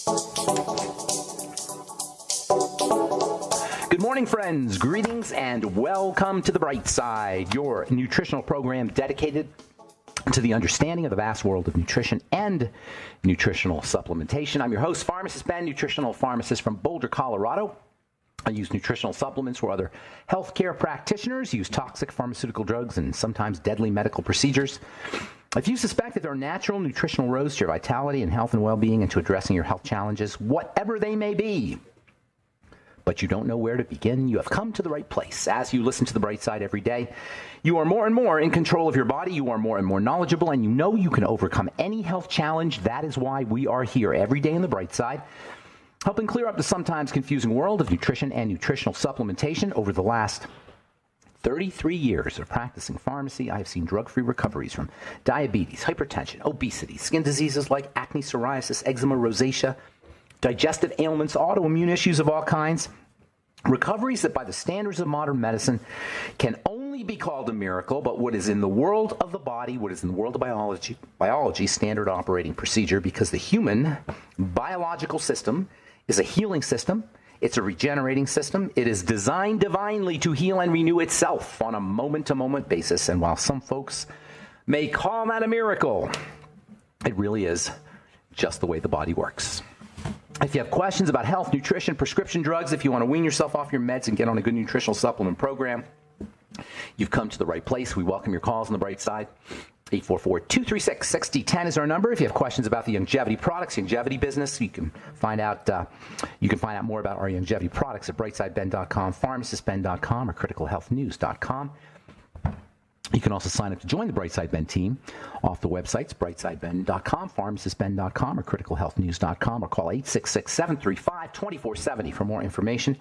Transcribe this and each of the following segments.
Good morning, friends. Greetings and welcome to The Bright Side, your nutritional program dedicated to the understanding of the vast world of nutrition and nutritional supplementation. I'm your host, Pharmacist Ben, nutritional pharmacist from Boulder, Colorado. I use nutritional supplements where other healthcare practitioners use toxic pharmaceutical drugs and sometimes deadly medical procedures. If you suspect that there are natural nutritional roads to your vitality and health and well-being and to addressing your health challenges, whatever they may be, but you don't know where to begin, you have come to the right place. As you listen to The Bright Side every day, you are more and more in control of your body, you are more and more knowledgeable, and you know you can overcome any health challenge. That is why we are here every day in The Bright Side, helping clear up the sometimes confusing world of nutrition and nutritional supplementation. Over the last 33 years of practicing pharmacy, I have seen drug-free recoveries from diabetes, hypertension, obesity, skin diseases like acne, psoriasis, eczema, rosacea, digestive ailments, autoimmune issues of all kinds. Recoveries that by the standards of modern medicine can only be called a miracle, but what is in the world of the body, what is in the world of biology, standard operating procedure, because the human biological system is a healing system. It's a regenerating system. It is designed divinely to heal and renew itself on a moment-to-moment basis. And while some folks may call that a miracle, it really is just the way the body works. If you have questions about health, nutrition, prescription drugs, if you want to wean yourself off your meds and get on a good nutritional supplement program, you've come to the right place. We welcome your calls on The Bright Side. 844-236-6010 is our number. If you have questions about the longevity products, longevity business, you can find out more about our longevity products at brightsideben.com, pharmacistben.com, or criticalhealthnews.com. You can also sign up to join the Brightside Ben team off the websites, brightsideben.com, pharmacistben.com, or criticalhealthnews.com, or call 866-735-2470 for more information.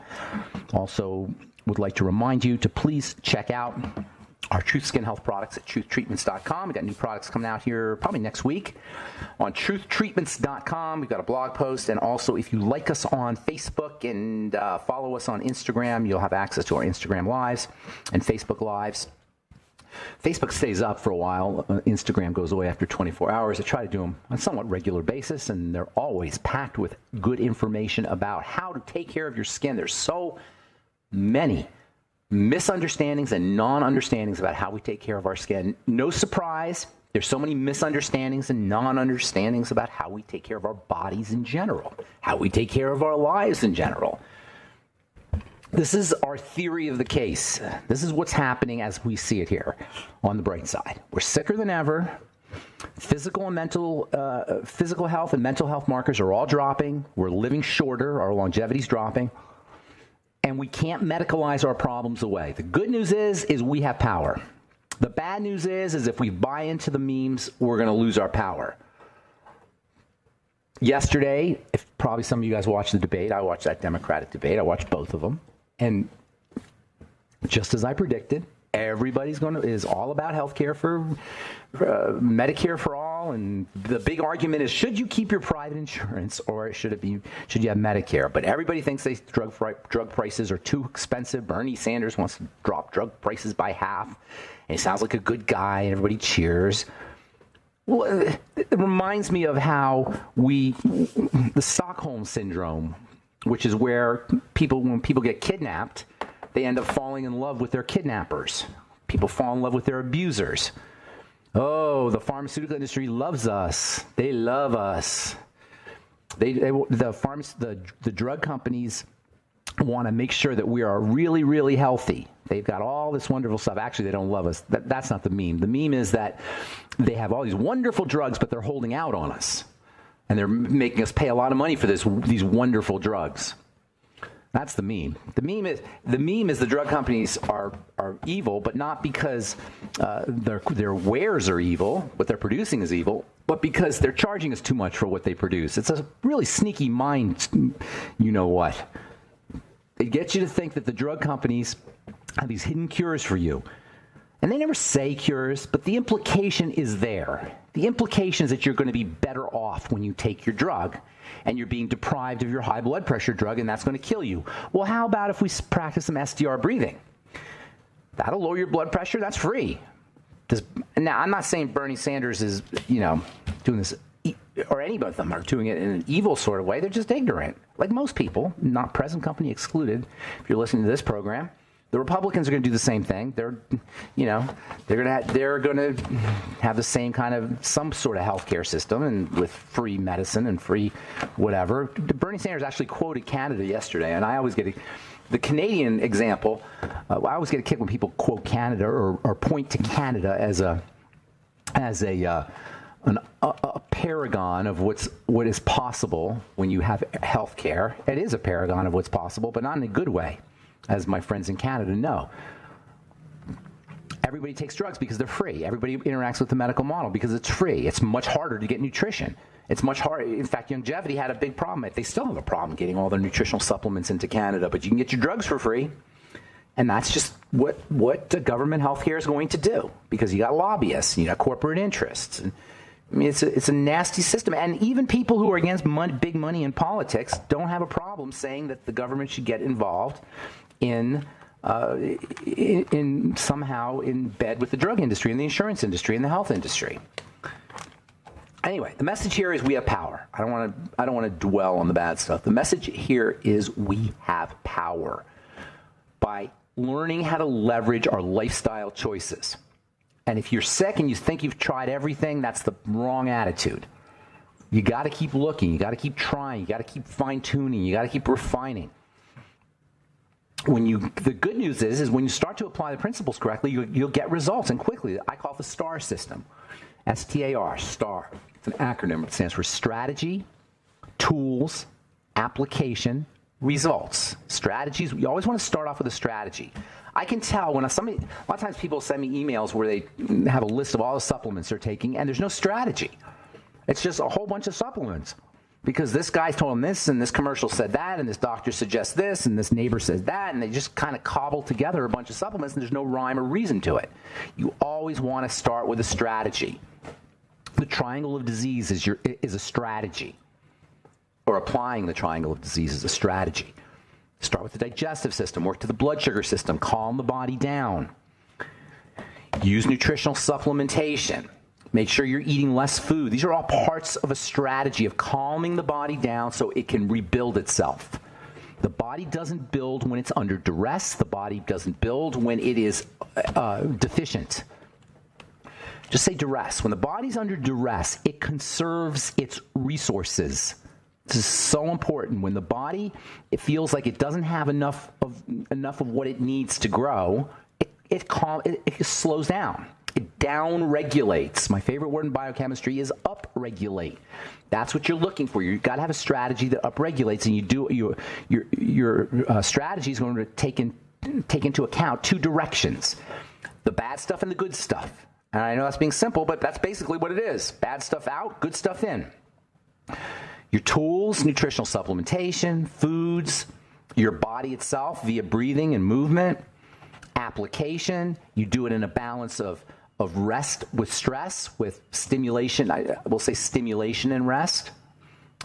Also, would like to remind you to please check out our Truth Skin Health products at truthtreatments.com. We've got new products coming out here probably next week on truthtreatments.com. We've got a blog post. And also, if you like us on Facebook and follow us on Instagram, you'll have access to our Instagram Lives and Facebook Lives. Facebook stays up for a while. Instagram goes away after 24 hours. I try to do them on a somewhat regular basis, and they're always packed with good information about how to take care of your skin. There's so many misunderstandings and non-understandings about how we take care of our skin. No surprise, there's so many misunderstandings and non-understandings about how we take care of our bodies in general, how we take care of our lives in general. This is our theory of the case. This is what's happening as we see it here on the bright side. We're sicker than ever. Physical health and mental health markers are all dropping. We're living shorter. Our longevity's dropping. And we can't medicalize our problems away. The good news is we have power. The bad news is if we buy into the memes, we're going to lose our power. Yesterday, if probably some of you guys watched the debate, I watched that Democratic debate. I watched both of them. And just as I predicted, everybody's is all about health care for Medicare for all. And the big argument is, should you keep your private insurance or should you have Medicare? But everybody thinks drug prices are too expensive. Bernie Sanders wants to drop drug prices by half. And he sounds like a good guy and everybody cheers. Well, it reminds me of how the Stockholm syndrome, which is where when people get kidnapped, they end up falling in love with their kidnappers. People fall in love with their abusers. Oh, the pharmaceutical industry loves us. They love us. The drug companies want to make sure that we are really, really healthy. They've got all this wonderful stuff. Actually, they don't love us. That's not the meme. The meme is that they have all these wonderful drugs, but they're holding out on us. And they're making us pay a lot of money for these wonderful drugs. That's the meme. The meme is the drug companies are evil, but not because their wares are evil, what they're producing is evil, but because they're charging us too much for what they produce. It's a really sneaky mind, you know what. It gets you to think that the drug companies have these hidden cures for you. And they never say cures, but the implication is there. The implication is that you're going to be better off when you take your drug, and you're being deprived of your high blood pressure drug, and that's going to kill you. Well, how about if we practice some SDR breathing? That'll lower your blood pressure. That's free. Now, I'm not saying Bernie Sanders is, doing this or any of them are doing it in an evil sort of way. They're just ignorant, like most people, not present company excluded. If you're listening to this program, the Republicans are going to do the same thing. They're going to have the same kind of some sort of healthcare system and with free medicine and free whatever. Bernie Sanders actually quoted Canada yesterday, and I always get the Canadian example. I always get a kick when people quote Canada or point to Canada as a paragon of what is possible when you have health care. It is a paragon of what's possible, but not in a good way, as my friends in Canada know. Everybody takes drugs because they're free. Everybody interacts with the medical model because it's free. It's much harder to get nutrition. It's much harder. In fact, Longevity had a big problem. They still have a problem getting all their nutritional supplements into Canada, but you can get your drugs for free. And that's just what the government healthcare is going to do, because you got lobbyists, and you got corporate interests. And, I mean, it's a nasty system. And even people who are against big money in politics don't have a problem saying that the government should get involved in somehow in bed with the drug industry and the insurance industry and the health industry. Anyway, the message here is we have power. I don't want to dwell on the bad stuff. The message here is we have power by learning how to leverage our lifestyle choices. And if you're sick and you think you've tried everything, that's the wrong attitude. You got to keep looking. You got to keep trying. You got to keep fine-tuning. You got to keep refining. The good news is when you start to apply the principles correctly, you'll get results, and quickly. I call it the STAR system. STAR, STAR. It's an acronym. It stands for strategy, tools, application, results. Strategies. You always want to start off with a strategy. I can tell when a lot of times people send me emails where they have a list of all the supplements they're taking, and there's no strategy. It's just a whole bunch of supplements. Because this guy told them this, and this commercial said that, and this doctor suggests this, and this neighbor says that, and they just kind of cobble together a bunch of supplements, and there's no rhyme or reason to it. You always want to start with a strategy. The triangle of disease is a strategy, or applying the triangle of disease is a strategy. Start with the digestive system, work to the blood sugar system, calm the body down. Use nutritional supplementation. Make sure you're eating less food. These are all parts of a strategy of calming the body down so it can rebuild itself. The body doesn't build when it's under duress. The body doesn't build when it is deficient. Just say duress. When the body's under duress, it conserves its resources. This is so important. When the body, it feels like it doesn't have enough of what it needs to grow, it slows down. It down-regulates. My favorite word in biochemistry is up-regulate. That's what you're looking for. You've got to have a strategy that up-regulates, and your strategy is going to take into account two directions: the bad stuff and the good stuff. And I know that's being simple, but that's basically what it is. Bad stuff out, good stuff in. Your tools, nutritional supplementation, foods, your body itself via breathing and movement, application. You do it in a balance of rest with stress, with stimulation. I will say stimulation and rest.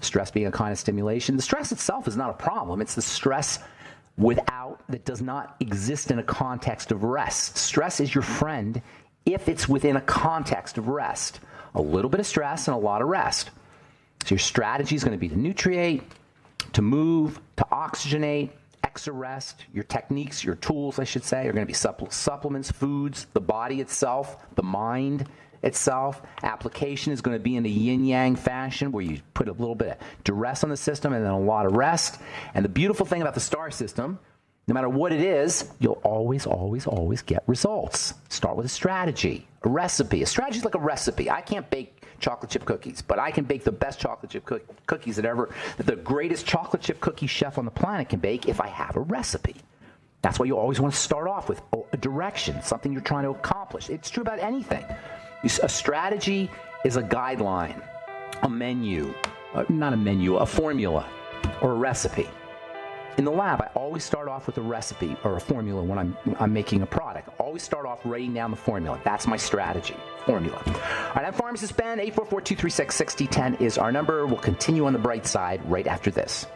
Stress being a kind of stimulation. The stress itself is not a problem. It's the stress that does not exist in a context of rest. Stress is your friend if it's within a context of rest. A little bit of stress and a lot of rest. So your strategy is going to be to nutriate, to move, to oxygenate, rest. Your techniques, your tools, I should say, are going to be supplements, foods, the body itself, the mind itself. Application is going to be in a yin-yang fashion where you put a little bit of duress on the system and then a lot of rest. And the beautiful thing about the STAR system, no matter what it is, you'll always, always, always get results. Start with a strategy, a recipe. A strategy is like a recipe. I can't bake chocolate chip cookies, but I can bake the best chocolate chip cookies that the greatest chocolate chip cookie chef on the planet can bake if I have a recipe. That's why you always want to start off with a direction, something you're trying to accomplish. It's true about anything. A strategy is a guideline, a menu, not a menu, a formula, or a recipe. In the lab, I always start off with a recipe or a formula when I'm making a product. I always start off writing down the formula. That's my strategy, formula. All right, I'm Pharmacist Ben. 844-236-6010 is our number. We'll continue on the bright side right after this.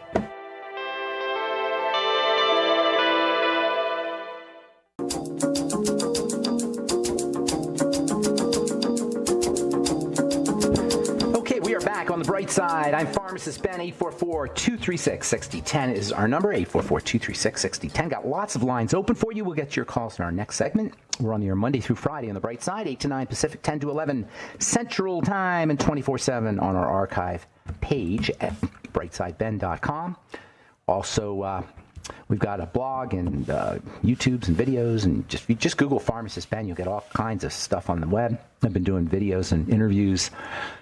Side. I'm Pharmacist Ben. 844-236-6010 is our number. 844-236-6010. Got lots of lines open for you. We'll get to your calls in our next segment. We're on the air Monday through Friday on the Bright Side, 8 to 9 Pacific, 10 to 11 Central Time, and 24/7 on our archive page at brightsideben.com. Also, we've got a blog and YouTubes and videos, and if you just Google Pharmacist Ben, you'll get all kinds of stuff on the web. I've been doing videos and interviews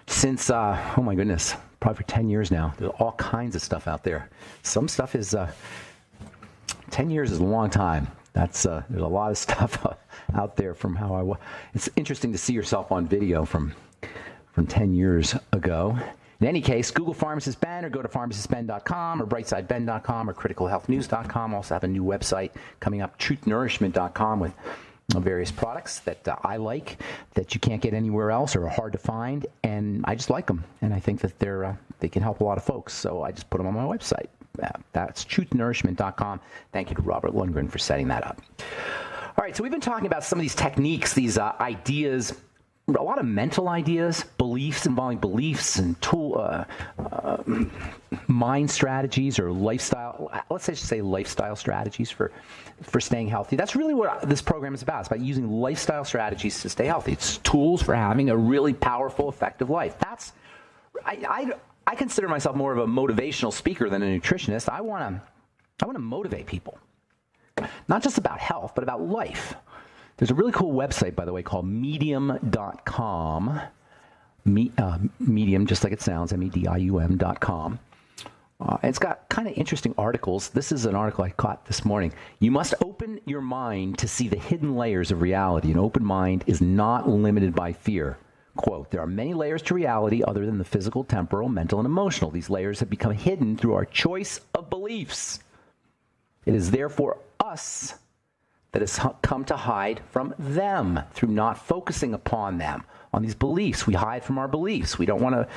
since, oh my goodness, probably for 10 years now. There's all kinds of stuff out there. Some stuff is, 10 years is a long time. There's a lot of stuff out there from how I was. It's interesting to see yourself on video from 10 years ago. In any case, Google Pharmacist Ben or go to pharmacistben.com or brightsideben.com or criticalhealthnews.com. Also have a new website coming up, truthnourishment.com, with various products that I like, that you can't get anywhere else or are hard to find, and I just like them, and I think that they can help a lot of folks, so I just put them on my website. That's truthnourishment.com. Thank you to Robert Lundgren for setting that up. All right, so we've been talking about some of these techniques, these ideas, a lot of mental ideas, beliefs involving beliefs and mind strategies or lifestyle, let's just say lifestyle strategies for staying healthy. That's really what this program is about. It's about using lifestyle strategies to stay healthy. It's tools for having a really powerful, effective life. I consider myself more of a motivational speaker than a nutritionist. I want to motivate people, not just about health, but about life. There's a really cool website, by the way, called medium.com. Medium, just like it sounds, medium.com. It's got kind of interesting articles. This is an article I caught this morning. You must open your mind to see the hidden layers of reality. An open mind is not limited by fear. Quote, there are many layers to reality other than the physical, temporal, mental, and emotional. These layers have become hidden through our choice of beliefs. It is therefore us that has come to hide from them through not focusing upon them, on these beliefs. We hide from our beliefs. We don't want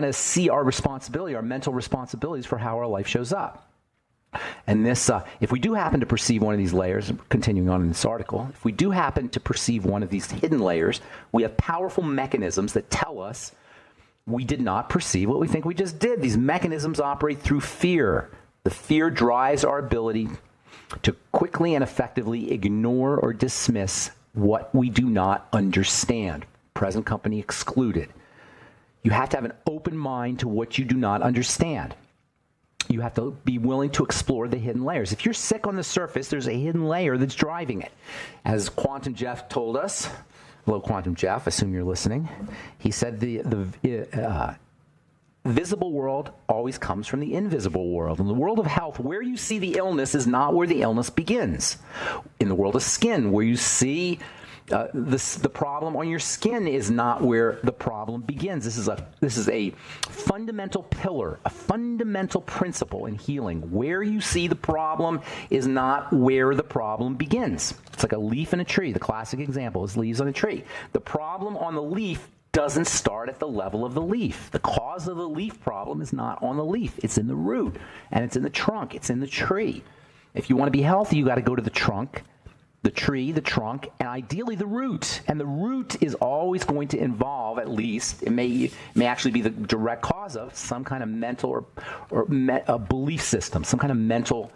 to see our responsibility, our mental responsibilities for how our life shows up. And this, if we do happen to perceive one of these layers, continuing on in this article, if we do happen to perceive one of these hidden layers, we have powerful mechanisms that tell us we did not perceive what we think we just did. These mechanisms operate through fear. The fear drives our ability to quickly and effectively ignore or dismiss what we do not understand, present company excluded. You have to have an open mind to what you do not understand. You have to be willing to explore the hidden layers. If you're sick on the surface, there's a hidden layer that's driving it. As Quantum Jeff told us, hello Quantum Jeff, assume you're listening, he said the visible world always comes from the invisible world. In the world of health, where you see the illness is not where the illness begins. In the world of skin, where you see the problem on your skin is not where the problem begins. This is a fundamental pillar, a fundamental principle in healing. Where you see the problem is not where the problem begins. It's like a leaf in a tree. The classic example is leaves on a tree. The problem on the leaf doesn't start at the level of the leaf. The cause of the leaf problem is not on the leaf. It's in the root, and it's in the trunk. It's in the tree. If you want to be healthy, you got to go to the trunk, the tree, the trunk, and ideally the root. And the root is always going to involve, at least, it may actually be the direct cause of some kind of mental or a belief system, some kind of mental,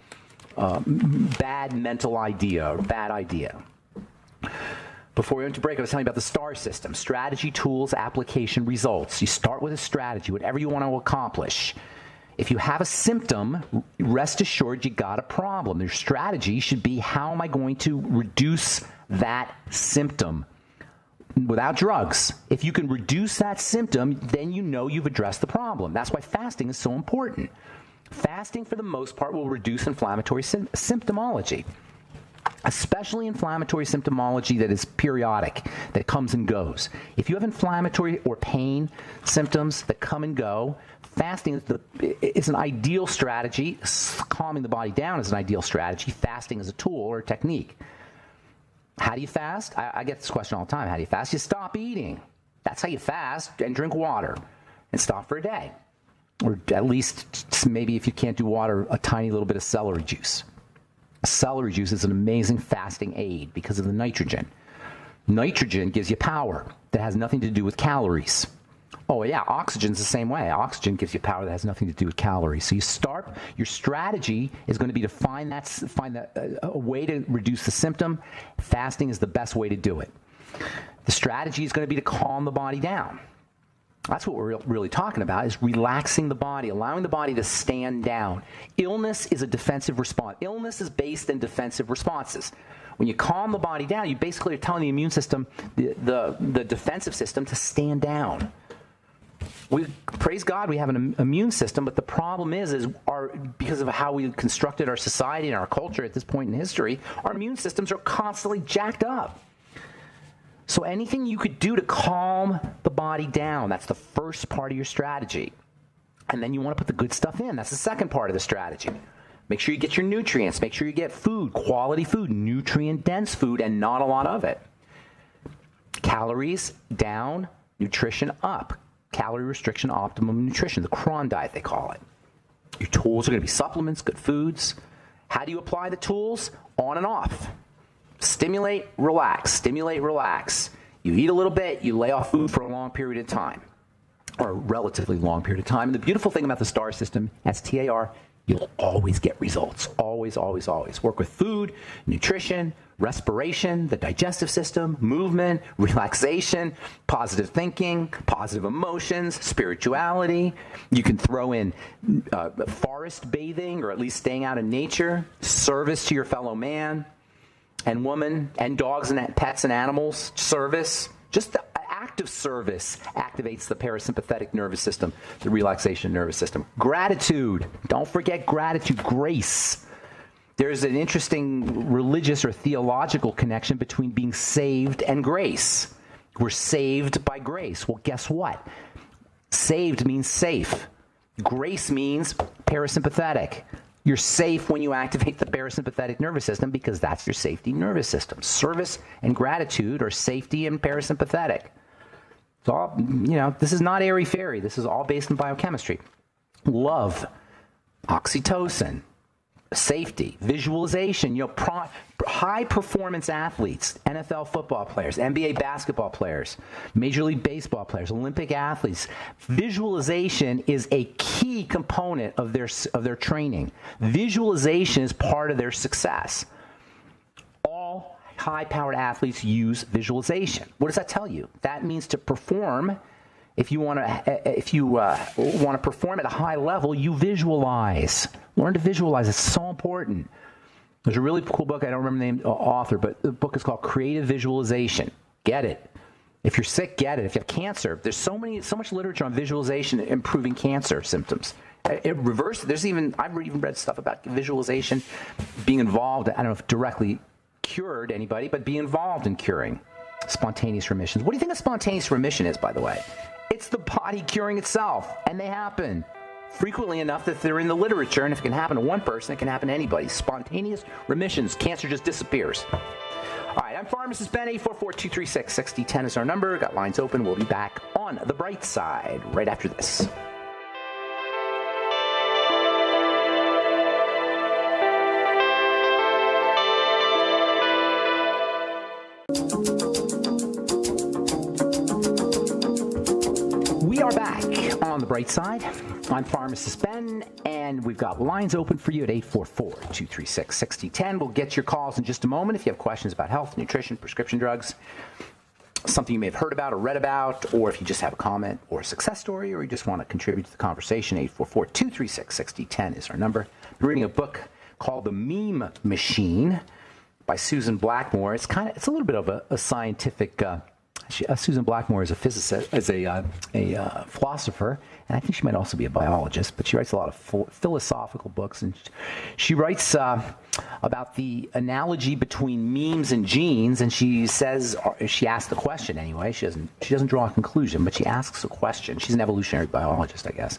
bad mental idea or bad idea. Before we went to break, I was telling you about the STAR system: strategy, tools, application, results. You start with a strategy, whatever you want to accomplish. If you have a symptom, rest assured you got a problem. Your strategy should be, how am I going to reduce that symptom without drugs? If you can reduce that symptom, then you know you've addressed the problem. That's why fasting is so important. Fasting, for the most part, will reduce inflammatory symptomology, especially inflammatory symptomology that is periodic, that comes and goes. If you have inflammatory or pain symptoms that come and go, fasting is an ideal strategy. Calming the body down is an ideal strategy. Fasting is a tool or a technique. How do you fast? I get this question all the time. How do you fast? You stop eating. That's how you fast, and drink water and stop for a day. Or at least, maybe if you can't do water, a tiny little bit of celery juice. Celery juice is an amazing fasting aid because of the nitrogen. Nitrogen gives you power that has nothing to do with calories. Oh, yeah, oxygen's the same way. Oxygen gives you power that has nothing to do with calories. So your strategy is going to be to find a way to reduce the symptom. Fasting is the best way to do it. The strategy is going to be to calm the body down. That's what we're really talking about, is relaxing the body, allowing the body to stand down. Illness is a defensive response. Illness is based in defensive responses. When you calm the body down, you basically are telling the immune system, the defensive system, to stand down. Praise God, we have an immune system, but the problem is because of how we constructed our society and our culture at this point in history, our immune systems are constantly jacked up. So anything you could do to calm the body down, that's the first part of your strategy. And then you want to put the good stuff in. That's the second part of the strategy. Make sure you get your nutrients. Make sure you get food, quality food, nutrient-dense food, and not a lot of it. Calories down, nutrition up. Calorie restriction, optimum nutrition, the Cron diet they call it. Your tools are going to be supplements, good foods. How do you apply the tools? On and off. Stimulate, relax. Stimulate, relax. You eat a little bit, you lay off food for a long period of time, or a relatively long period of time. And the beautiful thing about the STAR system, STAR, you'll always get results. Always, always, always. Work with food, nutrition, respiration, the digestive system, movement, relaxation, positive thinking, positive emotions, spirituality. You can throw in forest bathing, or at least staying out in nature, service to your fellow man and woman, and dogs and pets and animals, service. Just the act of service activates the parasympathetic nervous system, the relaxation nervous system. Gratitude. Don't forget gratitude. Grace. There's an interesting religious or theological connection between being saved and grace. We're saved by grace. Well, guess what? Saved means safe. Grace means parasympathetic. You're safe when you activate the parasympathetic nervous system, because that's your safety nervous system. Service and gratitude are safety and parasympathetic. It's all, this is not airy-fairy. This is all based in biochemistry. Love, oxytocin, safety, visualization. High-performance athletes, NFL football players, NBA basketball players, Major League Baseball players, Olympic athletes. Visualization is a key component of their training. Visualization is part of their success. All high-powered athletes use visualization. What does that tell you? That means to perform. If you want to perform at a high level, you visualize. Learn to visualize. It's so important. There's a really cool book. I don't remember the name, author, but the book is called Creative Visualization. Get it. If you're sick, get it. If you have cancer, there's so much literature on visualization improving cancer symptoms. I've even read stuff about visualization being involved. I don't know if directly cured anybody, but be involved in curing spontaneous remissions. What do you think a spontaneous remission is, by the way? It's the body curing itself, and they happen frequently enough that they're in the literature, and if it can happen to one person, it can happen to anybody. Spontaneous remissions. Cancer just disappears. All right, I'm Pharmacist Ben. 844-236-6010 is our number. Got lines open. We'll be back on the bright side right after this. We are back on the bright side. I'm Pharmacist Ben, and we've got lines open for you at 844-236-6010. We'll get your calls in just a moment if you have questions about health, nutrition, prescription drugs, something you may have heard about or read about, or if you just have a comment or a success story, or you just want to contribute to the conversation. 844-236-6010 is our number. I'm reading a book called The Meme Machine by Susan Blackmore. It's a little bit of a scientific. Susan Blackmore is a physicist, is a philosopher, and I think she might also be a biologist. But she writes a lot of philosophical books, and she writes about the analogy between memes and genes. And she says, she asks the question anyway. She doesn't draw a conclusion, but she asks a question. She's an evolutionary biologist, I guess.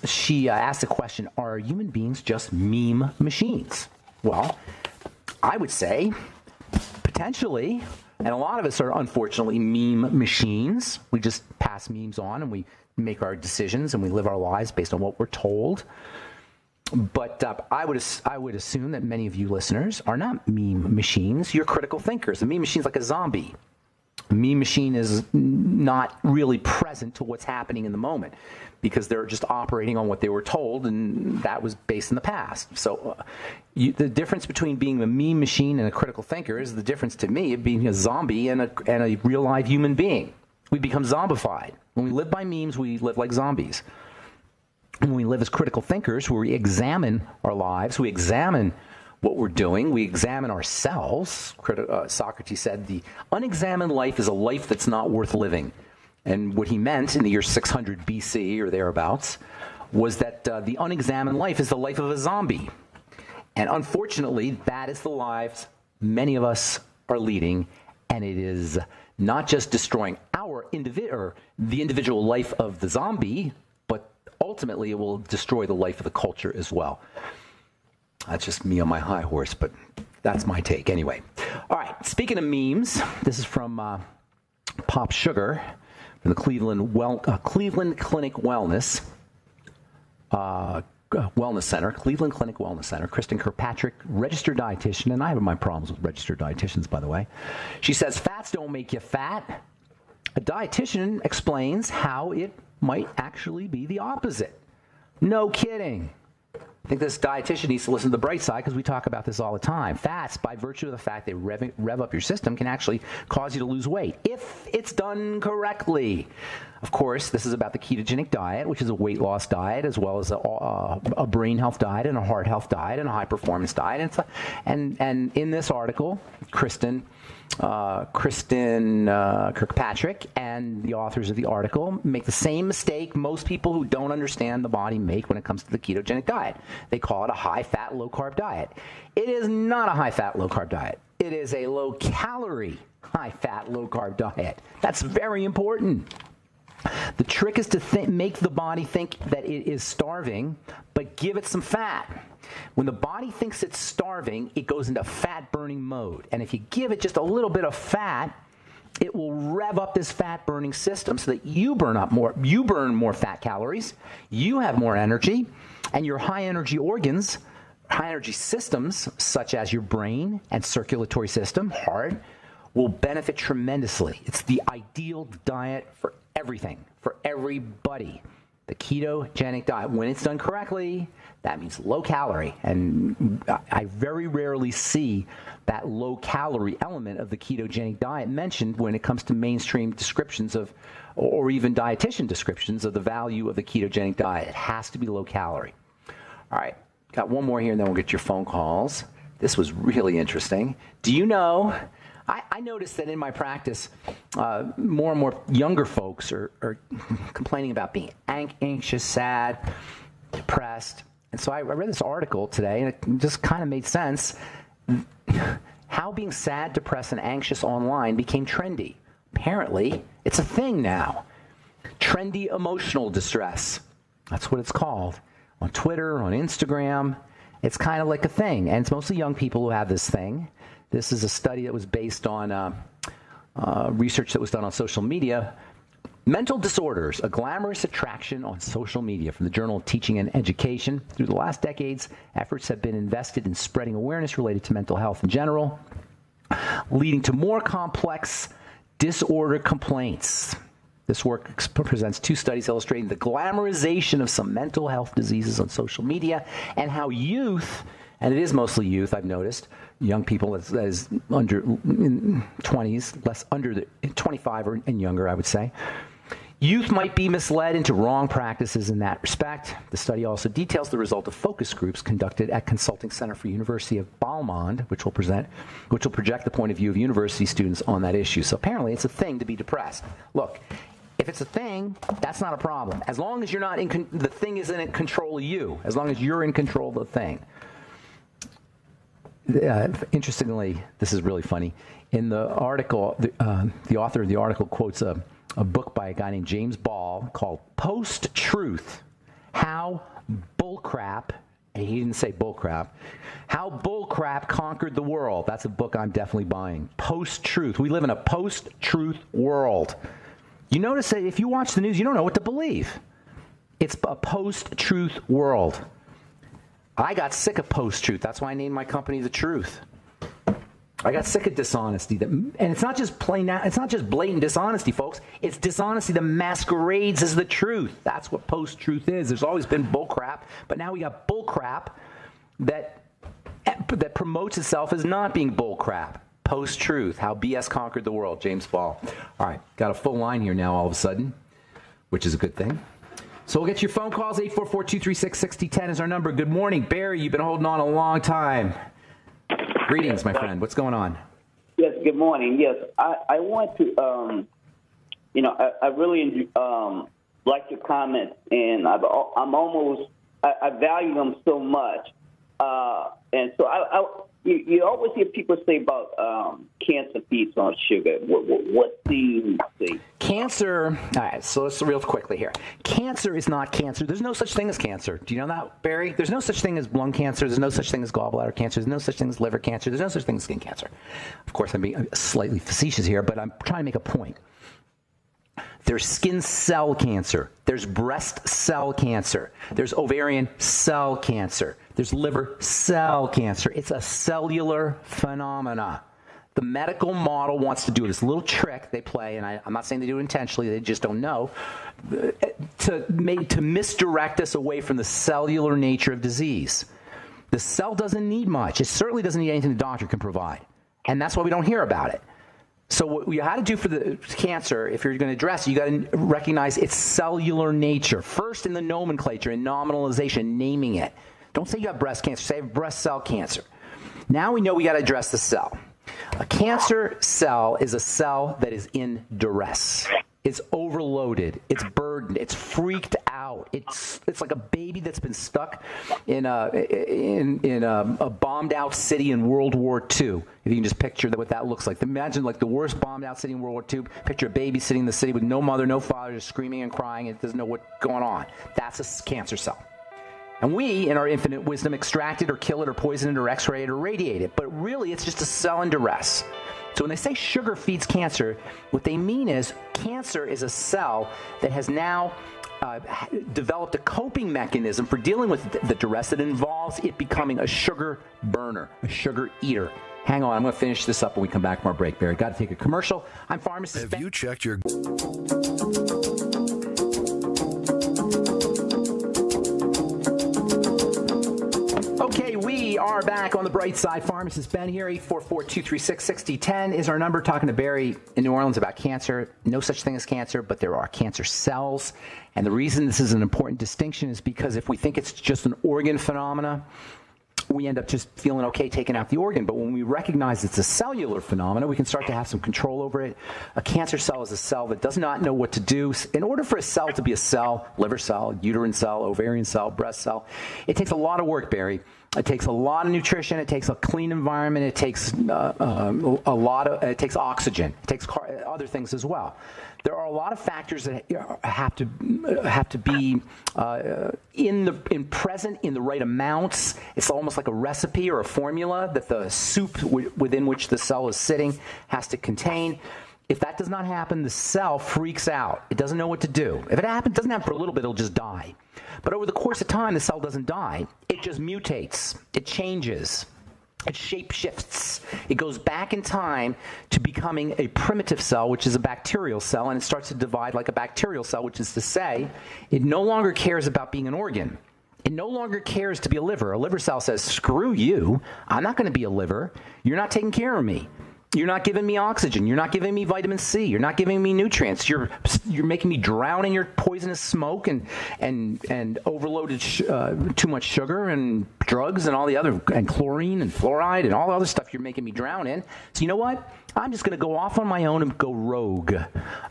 She asks the question: are human beings just meme machines? Well, I would say potentially. And a lot of us are, unfortunately, meme machines. We just pass memes on, and we make our decisions, and we live our lives based on what we're told. But I would assume that many of you listeners are not meme machines. You're critical thinkers. A meme machine is like a zombie. Meme machine is not really present to what's happening in the moment because they're just operating on what they were told, and that was based in the past. So the difference between being a meme machine and a critical thinker is the difference to me of being a zombie and a real live human being. We become zombified. When we live by memes, we live like zombies. When we live as critical thinkers, where we examine our lives, we examine what we're doing, we examine ourselves. Socrates said, the unexamined life is a life that's not worth living. And what he meant in the year 600 BC or thereabouts was that the unexamined life is the life of a zombie. And unfortunately, that is the lives many of us are leading, and it is not just destroying the individual life of the zombie, but ultimately it will destroy the life of the culture as well. That's just me on my high horse, but that's my take anyway. All right, speaking of memes, this is from Pop Sugar from the Cleveland Clinic Wellness Center, Cleveland Clinic Wellness Center. Kristen Kirkpatrick, registered dietitian, and I have my problems with registered dietitians, by the way. She says, fats don't make you fat. A dietitian explains how it might actually be the opposite. No kidding. I think this dietitian needs to listen to the bright side because we talk about this all the time. Fats, by virtue of the fact they rev up your system, can actually cause you to lose weight if it's done correctly. Of course, this is about the ketogenic diet, which is a weight loss diet, as well as a brain health diet and a heart health diet and a high performance diet. And in this article, Kristen Kirkpatrick and the authors of the article make the same mistake most people who don't understand the body make when it comes to the ketogenic diet. They call it a high-fat, low-carb diet. It is not a high-fat, low-carb diet. It is a low-calorie, high-fat, low-carb diet. That's very important. The trick is to make the body think that it is starving, but give it some fat. When the body thinks it's starving, it goes into fat-burning mode. And if you give it just a little bit of fat, it will rev up this fat-burning system so that you burn more fat calories, you have more energy, and your high-energy organs, high-energy systems, such as your brain and circulatory system, heart, will benefit tremendously. It's the ideal diet for everything, for everybody. The ketogenic diet, when it's done correctly, that means low calorie. And I very rarely see that low calorie element of the ketogenic diet mentioned when it comes to mainstream descriptions of, or even dietitian descriptions of the value of the ketogenic diet. It has to be low calorie. All right, got one more here and then we'll get your phone calls. This was really interesting. Do you know, I noticed that in my practice, more and more younger folks are complaining about being anxious, sad, depressed. And so I read this article today, and it just kind of made sense. How being sad, depressed, and anxious online became trendy. Apparently, it's a thing now. Trendy emotional distress. That's what it's called. On Twitter, on Instagram, it's kind of like a thing. And it's mostly young people who have this thing. This is a study that was based on research that was done on social media. Mental Disorders, a Glamorous Attraction on Social Media, from the Journal of Teaching and Education. Through the last decades, efforts have been invested in spreading awareness related to mental health in general, leading to more complex disorder complaints. This work presents two studies illustrating the glamorization of some mental health diseases on social media and how youth, and it is mostly youth, I've noticed, young people as under in 20s, less under the 25 or and younger, I would say. Youth might be misled into wrong practices in that respect. The study also details the result of focus groups conducted at Consulting Center for University of Balmond, which will project the point of view of university students on that issue. So apparently it's a thing to be depressed. Look, if it's a thing, that's not a problem. As long as you're not the thing isn't in control of you, as long as you're in control of the thing. Interestingly, this is really funny. In the article, the author of the article quotes a book by a guy named James Ball called Post-Truth, How Bullcrap, and he didn't say bullcrap, How Bullcrap Conquered the World. That's a book I'm definitely buying. Post-Truth. We live in a post-truth world. You notice that if you watch the news, you don't know what to believe. It's a post-truth world. I got sick of post-truth. That's why I named my company The Truth. I got sick of dishonesty, and it's not just it's not just blatant dishonesty, folks. It's dishonesty that masquerades as the truth. That's what post-truth is. There's always been bullcrap, but now we got bullcrap that promotes itself as not being bullcrap. Post-truth, how BS conquered the world. James Ball. All right, got a full line here now all of a sudden, which is a good thing. So we'll get your phone calls. 844-236-6010 is our number. Good morning, Barry. You've been holding on a long time. Greetings, my friend. What's going on? Yes, good morning. Yes, I want to, I really like your comments, and I value them so much. And so you always hear people say about cancer feeds on sugar. What do you say? Cancer, all right, so let's real quickly here. Cancer is not cancer. There's no such thing as cancer. Do you know that, Barry? There's no such thing as lung cancer. There's no such thing as gallbladder cancer. There's no such thing as liver cancer. There's no such thing as skin cancer. Of course, I'm being slightly facetious here, but I'm trying to make a point. There's skin cell cancer. There's breast cell cancer. There's ovarian cell cancer. There's liver cell cancer. It's a cellular phenomena. The medical model wants to do this little trick they play, and I'm not saying they do it intentionally, they just don't know, to misdirect us away from the cellular nature of disease. The cell doesn't need much. It certainly doesn't need anything the doctor can provide, and that's why we don't hear about it. So what you had to do for the cancer, if you're going to address it, you got to recognize its cellular nature. First in the nomenclature, in nominalization, naming it. Don't say you have breast cancer, say breast cell cancer. Now we know we got to address the cell. A cancer cell is a cell that is in duress. It's overloaded. It's burdened. It's freaked out. It's like a baby that's been stuck in a bombed out city in World War II. If you can just picture what that looks like. Imagine like the worst bombed out city in World War II. Picture a baby sitting in the city with no mother, no father, just screaming and crying. It doesn't know what's going on. That's a cancer cell. And we, in our infinite wisdom, extract it or kill it or poison it or x-ray it or radiate it. But really, it's just a cell in duress. So when they say sugar feeds cancer, what they mean is cancer is a cell that has now developed a coping mechanism for dealing with the duress that involves it becoming a sugar burner, a sugar eater. Hang on, I'm going to finish this up when we come back from our break, Barry. Got to take a commercial. I'm pharmacist. Have you checked your... Okay, we are back on the bright side. Pharmacist Ben here. 844-236-6010 is our number. Talking to Barry in New Orleans about cancer. No such thing as cancer, but there are cancer cells. And the reason this is an important distinction is because if we think it's just an organ phenomena, we end up just feeling okay taking out the organ. But when we recognize it's a cellular phenomena, we can start to have some control over it. A cancer cell is a cell that does not know what to do. In order for a cell to be a cell, liver cell, uterine cell, ovarian cell, breast cell, it takes a lot of work, Barry. It takes a lot of nutrition. It takes a clean environment. It takes it takes oxygen. It takes other things as well. There are a lot of factors that have to be present in the right amounts. It's almost like a recipe or a formula that the soup within which the cell is sitting has to contain. If that does not happen, the cell freaks out. It doesn't know what to do. If it doesn't happen for a little bit, it'll just die. But over the course of time, the cell doesn't die. It just mutates. It changes. It shape shifts. It goes back in time to becoming a primitive cell, which is a bacterial cell, and it starts to divide like a bacterial cell, which is to say, it no longer cares about being an organ. It no longer cares to be a liver. A liver cell says, screw you. I'm not going to be a liver. You're not taking care of me. You're not giving me oxygen. You're not giving me vitamin C. You're not giving me nutrients. You're making me drown in your poisonous smoke and overloaded too much sugar and drugs and all the other, and chlorine and fluoride and all the other stuff you're making me drown in. So you know what? I'm just going to go off on my own and go rogue.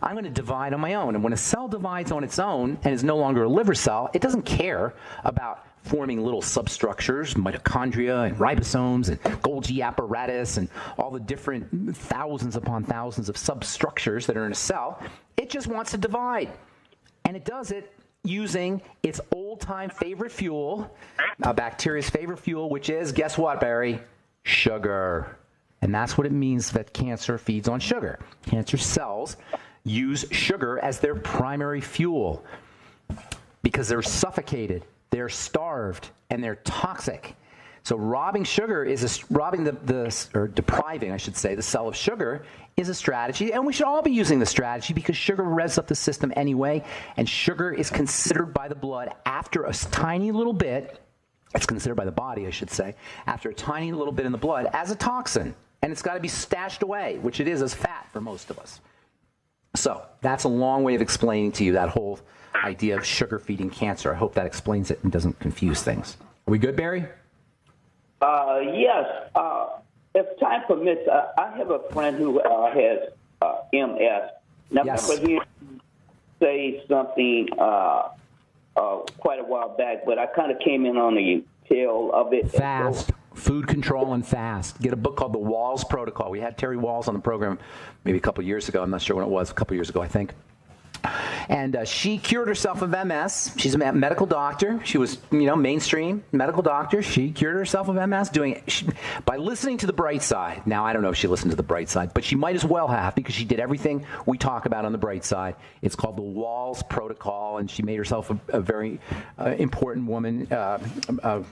I'm going to divide on my own. And when a cell divides on its own and is no longer a liver cell, it doesn't care about forming little substructures, mitochondria and ribosomes and Golgi apparatus and all the different thousands upon thousands of substructures that are in a cell. It just wants to divide. And it does it using its old-time favorite fuel, a bacteria's favorite fuel, which is, guess what, Barry? Sugar. And that's what it means that cancer feeds on sugar. Cancer cells use sugar as their primary fuel because they're suffocated. They're starved, and they're toxic. So robbing sugar is or depriving, I should say, the cell of sugar is a strategy, and we should all be using the strategy because sugar revs up the system anyway, and sugar is considered by the blood after a tiny little bit. It's considered by the body, I should say, after a tiny little bit in the blood as a toxin, and it's got to be stashed away, which it is as fat for most of us. So that's a long way of explaining to you that whole idea of sugar feeding cancer. I hope that explains it and doesn't confuse things. Are we good, Barry? Yes. If time permits, I have a friend who has MS. Now, yes. I remember hearing say something quite a while back, but I kind of came in on the tail of it. Fast. Food control and fast. Get a book called The Walls Protocol. We had Terry Walls on the program maybe a couple of years ago. I'm not sure when it was, a couple of years ago, I think. And she cured herself of MS. She's a medical doctor. She was, mainstream medical doctor. She cured herself of MS by listening to The Bright Side. Now, I don't know if she listened to The Bright Side, but she might as well have because she did everything we talk about on The Bright Side. It's called The Walls Protocol, and she made herself a very important woman,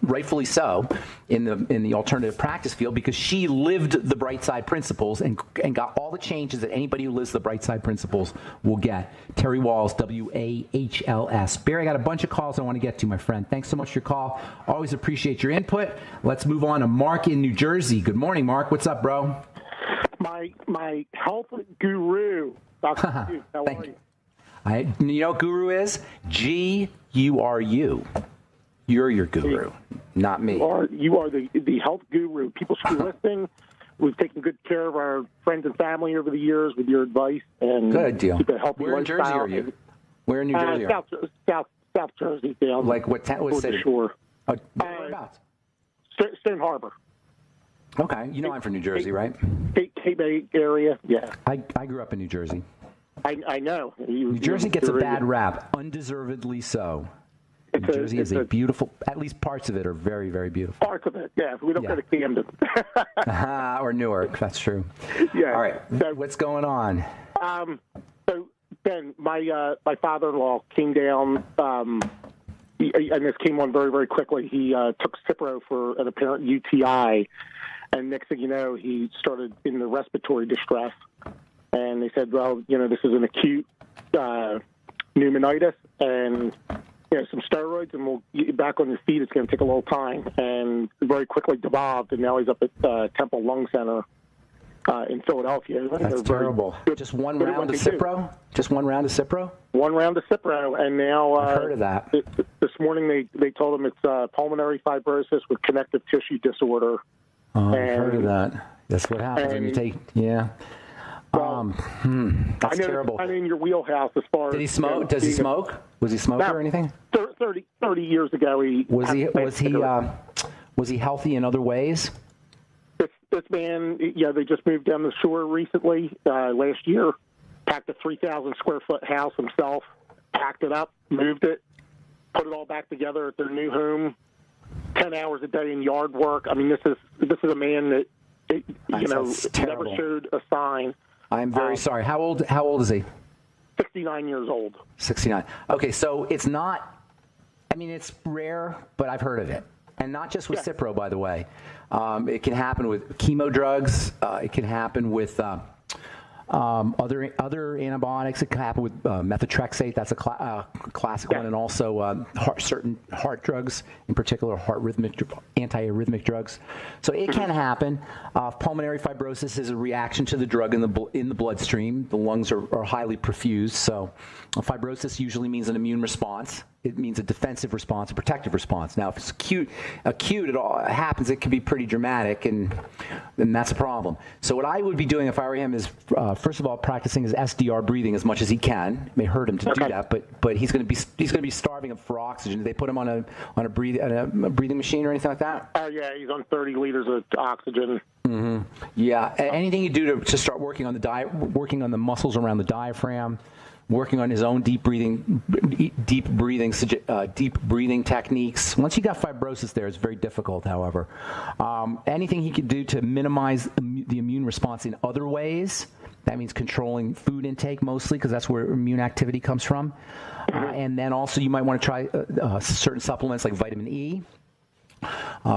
rightfully so, in the alternative practice field because she lived the Bright Side principles and got all the changes that anybody who lives the Bright Side principles will get. Terry Walls, W-A-H-L-S. Barry, I got a bunch of calls I want to get to, my friend. Thanks so much for your call. Always appreciate your input. Let's move on to Mark in New Jersey. Good morning, Mark. What's up, bro? My health guru, Dr. Fuchs. How are you? You know what guru is? G-U-R-U. You're your guru, not me. You are the health guru. People should be listening. We've taken good care of our friends and family over the years with your advice and good deal. Keep a healthy Where in Jersey are you? Where in New Jersey are you? South Jersey, down. Like what city? Shore. Whereabouts? Stone Harbor. Okay, you know I'm from New Jersey, right? Bay area, yeah. I grew up in New Jersey. I know. New Jersey gets a bad rap, undeservedly so. New Jersey is a beautiful, at least parts of it are very, very beautiful. Parts of it, yeah. We don't go to Camden. Or Newark, that's true. Yeah. All right, so, what's going on? So, Ben, my father-in-law came down, and this came on very, very quickly. He took Cipro for an apparent UTI, and next thing you know, he started in the respiratory distress. And they said, well, this is an acute pneumonitis, and some steroids, and we'll get you back on your feet. It's going to take a little time. And very quickly devolved, and now he's up at Temple Lung Center in Philadelphia. That's terrible. Just one round of Cipro? Just one round of Cipro? One round of Cipro, and now I've heard of that. This morning they told him it's pulmonary fibrosis with connective tissue disorder. Oh, I've heard of that. That's what happens when you take, yeah. Well, that's terrible. I'm in your wheelhouse as far as... Did he smoke? Does he smoke? Was he a smoker or anything? 30 years ago, was he healthy in other ways? This man, they just moved down the shore recently, last year, packed a 3,000 square foot house himself, packed it up, moved it, put it all back together at their new home, 10 hours a day in yard work. I mean, this is a man that, never showed a sign. I'm very sorry. How old is he? 69 years old. 69. Okay, so it's not, it's rare, but I've heard of it. And not just with Cipro, by the way. It can happen with chemo drugs. It can happen with other antibiotics. It can happen with methotrexate. That's a classic one. And also certain heart drugs, in particular anti-arrhythmic drugs. So it can happen. Pulmonary fibrosis is a reaction to the drug in the bloodstream. The lungs are highly perfused. So fibrosis usually means an immune response. It means a defensive response, a protective response. Now, if it's acute, it all happens. It can be pretty dramatic, and that's a problem. So what I would be doing if I were him is, first of all, practicing his SDR breathing as much as he can. It may hurt him to do that, but he's going to be starving for oxygen. Did they put him on a breathing machine or anything like that? Oh yeah, he's on 30 liters of oxygen. Mm-hmm. Yeah. Anything you do to start working on the muscles around the diaphragm. Working on his own deep breathing techniques. Once you got fibrosis there, it's very difficult, however. Anything he could do to minimize the immune response in other ways, that means controlling food intake mostly, because that's where immune activity comes from. And then also you might want to try certain supplements like vitamin E.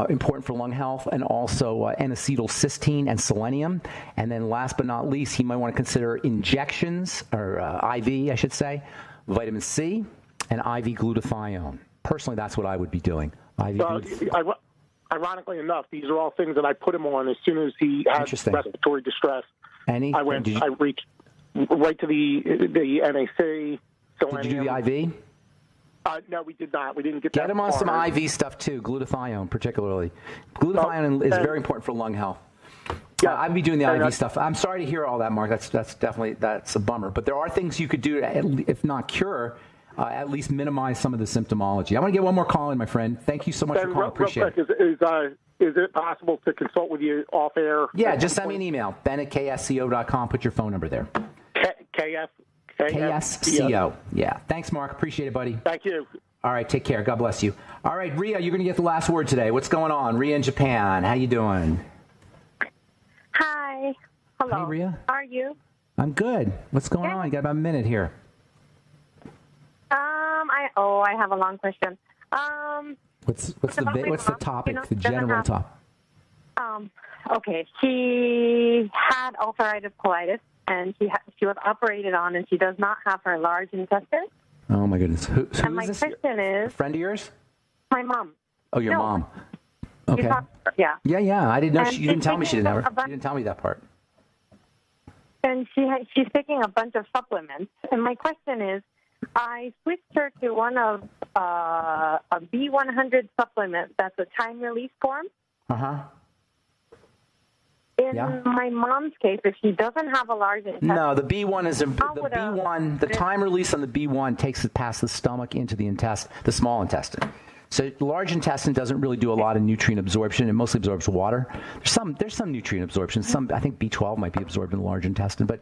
important for lung health, and also N-acetylcysteine and selenium. And then last but not least, he might want to consider injections, or IV, I should say, vitamin C and IV glutathione. Personally, that's what I would be doing. Ironically enough, these are all things that I put him on as soon as he had respiratory distress. I reached right to the NAC. Did you do the IV? No, we did not. We didn't get him on some IV stuff too, glutathione particularly. Glutathione is very important for lung health. Yeah, I'd be doing the IV stuff. I'm sorry to hear all that, Mark. That's definitely a bummer. But there are things you could do to, if not cure, at least minimize some of the symptomology. I want to get one more call in, my friend. Thank you so much for calling. Appreciate it. Is it possible to consult with you off air? Yeah, just send me an email, ben@ksco.com. Put your phone number there. KSCO. Yeah. Thanks, Mark. Appreciate it, buddy. Thank you. All right. Take care. God bless you. All right, Ria, you're going to get the last word today. What's going on? Ria in Japan. How you doing? Hi. Hello. Hey, Ria. How are you? I'm good. What's going on? You got about a minute here. I have a long question. What's the topic? The general topic. Okay. She had ulcerative colitis, and she was operated on, and she does not have her large intestine. Oh my goodness. Who and my question is, a friend of yours? My mom. Oh, your mom. Okay. Yeah. Yeah. I didn't know. You didn't tell me she didn't have her. You didn't tell me that part. And she's taking a bunch of supplements. And my question is, I switched her to one of a B100 supplement that's a time release form. In my mom's case, if she doesn't have a large intestine, no, the B1 is the time release on the B1 takes it past the stomach into the small intestine. So the large intestine doesn't really do a lot of nutrient absorption. It mostly absorbs water. There's some nutrient absorption. I think B12 might be absorbed in the large intestine. But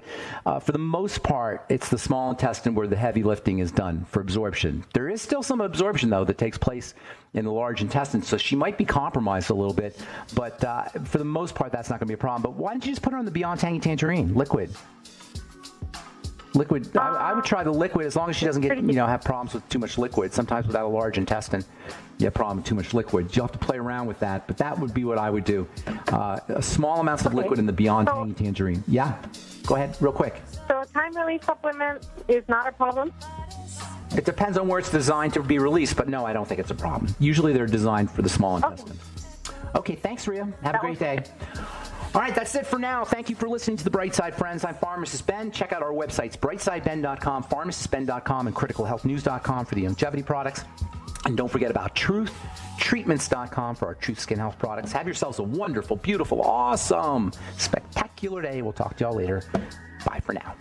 for the most part, it's the small intestine where the heavy lifting is done for absorption. There is still some absorption, though, that takes place in the large intestine. So she might be compromised a little bit. But for the most part, that's not going to be a problem. But why don't you just put her on the Beyond Tangy Tangerine liquid? I would try the liquid as long as she doesn't get, have problems with too much liquid. Sometimes without a large intestine, you have a problem with too much liquid. You'll have to play around with that, but that would be what I would do. Small amounts of liquid in the Beyond Tangy Tangerine. Yeah, go ahead, real quick. So a time release supplement is not a problem? It depends on where it's designed to be released, but no, I don't think it's a problem. Usually they're designed for the small intestine. Okay, thanks, Ria. Have a great day. All right, that's it for now. Thank you for listening to The Bright Side, friends. I'm Pharmacist Ben. Check out our websites, brightsideben.com, pharmacistben.com, and criticalhealthnews.com for the longevity products. And don't forget about truthtreatments.com for our Truth Skin Health products. Have yourselves a wonderful, beautiful, awesome, spectacular day. We'll talk to y'all later. Bye for now.